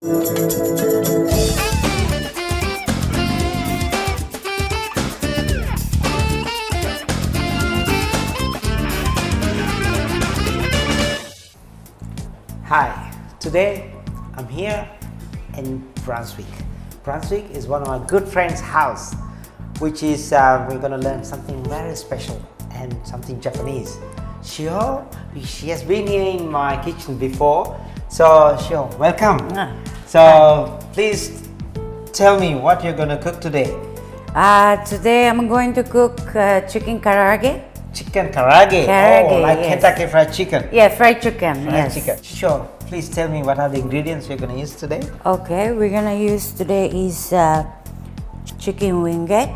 Hi, today I'm here in Brunswick. Brunswick is one of my good friend's house, which is we're going to learn something very special and something Japanese. SHIHO, she has been here in my kitchen before, so SHIHO, welcome. So please tell me what you're going to cook today. Today I'm going to cook chicken karaage. Chicken karaage. Oh, like yes. Kentucky Fried Chicken. Yeah, fried chicken. Fried yes. chicken. Sure. Please tell me what are the ingredients you're going to use today. Okay, we're gonna use today is chicken winglet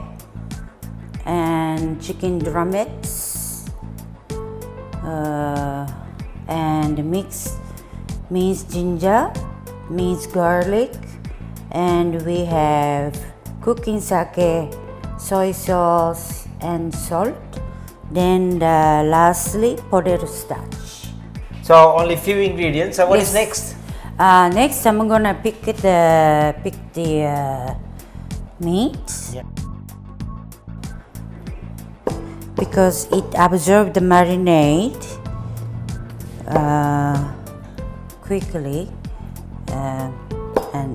and chicken drumettes and minced ginger, minced garlic, and we have cooking sake, soy sauce, and salt. Then lastly, potato starch. So only few ingredients. So what is next? Next, I'm gonna pick the meat. Yeah. Because it absorbs the marinade quickly and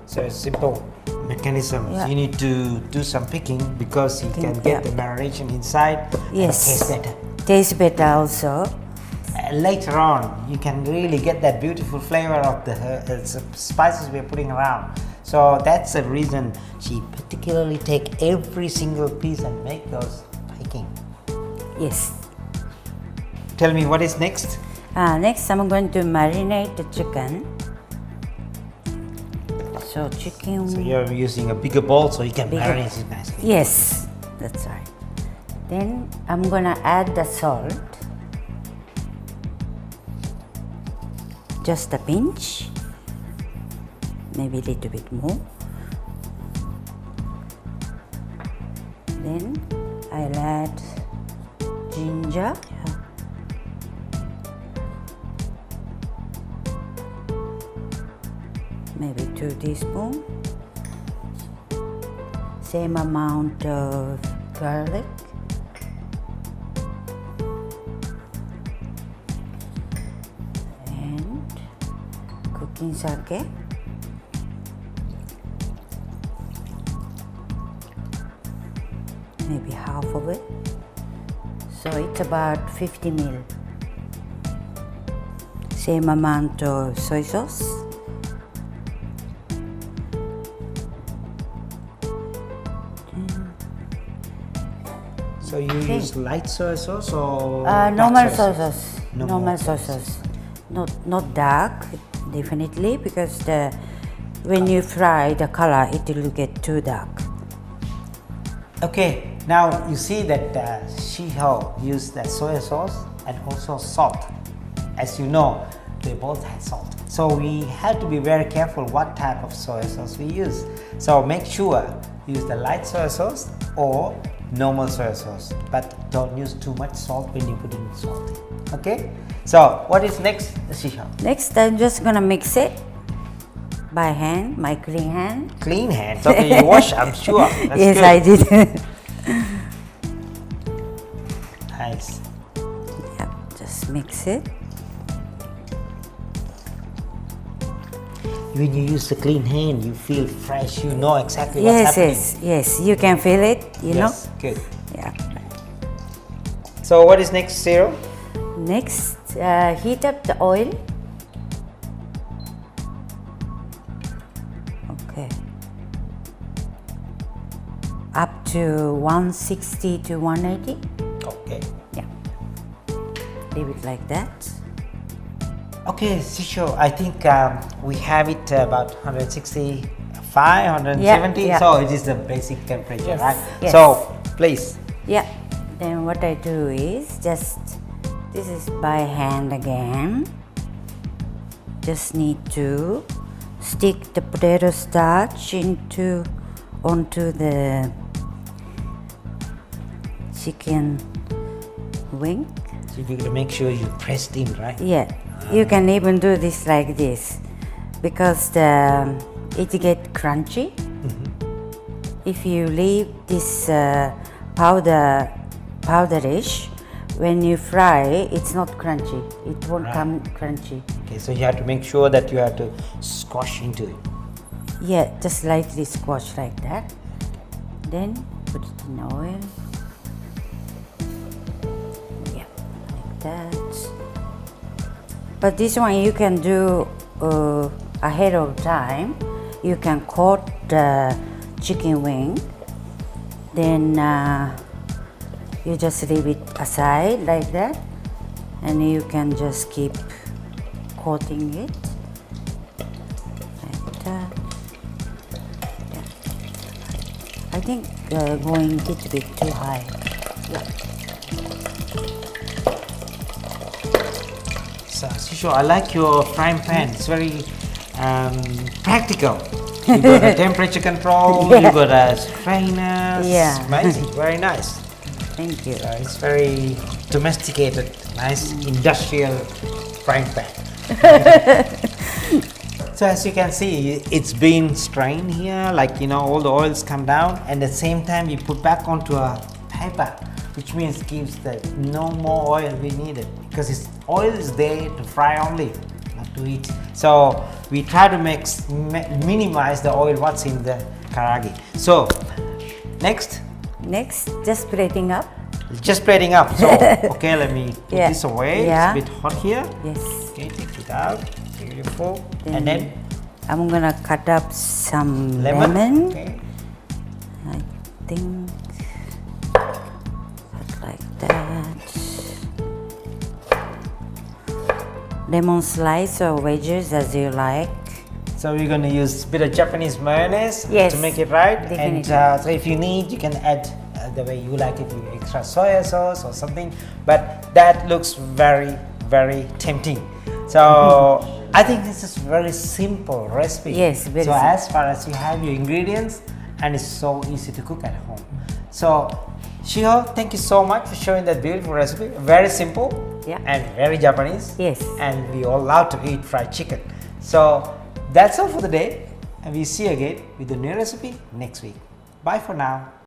So it's simple mechanism. Yeah. You need to do some picking because you can get the marination inside. yes, and taste better. Tastes better also. Later on, you can really get that beautiful flavor of the spices we're putting around. So that's the reason she particularly take every single piece and make those picking. Yes. Tell me what is next? Next, I'm going to marinate the chicken. So chicken. So you're using a bigger bowl so you can marinate it nicely. Yes, that's right. Then I'm gonna add the salt. Just a pinch, maybe a little bit more. Then I'll add ginger. Maybe 2 teaspoons. Same amount of garlic. And cooking sake. Maybe half of it. So it's about 50 ml. Same amount of soy sauce. So you use light soy sauce or normal soy sauce. Normal soy sauce. Not dark, definitely, because when you fry the color, it will get too dark. Okay, now you see that SHIHO used that soy sauce and also salt. As you know, they both had salt. So we have to be very careful what type of soy sauce we use. So make sure you use the light soy sauce or normal soy sauce, but don't use too much salt when you put in salt. Okay, so what is next, SHIHO? Next, I'm just gonna mix it by hand, my clean hand. Clean hands. Okay, you wash, I'm sure. That's yes, good. I did. Nice. Yep, just mix it. When you use the clean hand, you feel fresh. You know exactly what's happening. Yes. You can feel it. You know. Yes, good. Yeah. So what is next, Zero? Next, heat up the oil. Okay. Up to 160 to 180. Okay. Yeah. Leave it like that. Okay, SHIHO, I think we have it about 165, 170. Yeah. So it is the basic temperature, Yes, right? yes. So please. Yeah. Then what I do is this is by hand again. Just need to stick the potato starch onto the chicken wing. So you're going to make sure you pressed in, right? Yeah. You can even do this like this because it get crunchy. If you leave this powderish, when you fry, it's not crunchy. It won't come crunchy. Okay, so you have to make sure that you have to squash into it. Yeah, just lightly squash like that. Then put it in oil. Yeah, like that. But this one you can do ahead of time. You can coat the chicken wing. Then you just leave it aside like that, and you can just keep coating it like that. Yeah. I think going a little bit too high. Yeah. So SHIHO, I like your frying pan. It's very practical. You got a temperature control. You got a strainer. Yeah. It's amazing. Very nice. Thank you. So it's very domesticated, nice industrial frying pan. So as you can see, it's been strained here, like all the oils come down, and at the same time we put back onto a paper, which means gives the no more oil we needed, because oil is there to fry only, not to eat. So we try to minimize the oil what's in the karaage. So next, just plating up. Just plating up. So okay, let me put this away. Yeah. It's a bit hot here. Yes. Okay, take it out. Beautiful. And then I'm gonna cut up some lemon. lemon. Okay. I think like that. Lemon slice or wedges as you like. So we're going to use a bit of Japanese mayonnaise Yes, to make it right. definitely. And so if you need, you can add the way you like it, extra soy sauce or something. But that looks very, very tempting. So I think this is very simple recipe. Yes, very so simple. as far as you have your ingredients, and it's so easy to cook at home. So SHIHO, thank you so much for showing that beautiful recipe. Very simple and very Japanese. Yes. And we all love to eat fried chicken. So that's all for the day, and we'll see you again with the new recipe next week. Bye for now.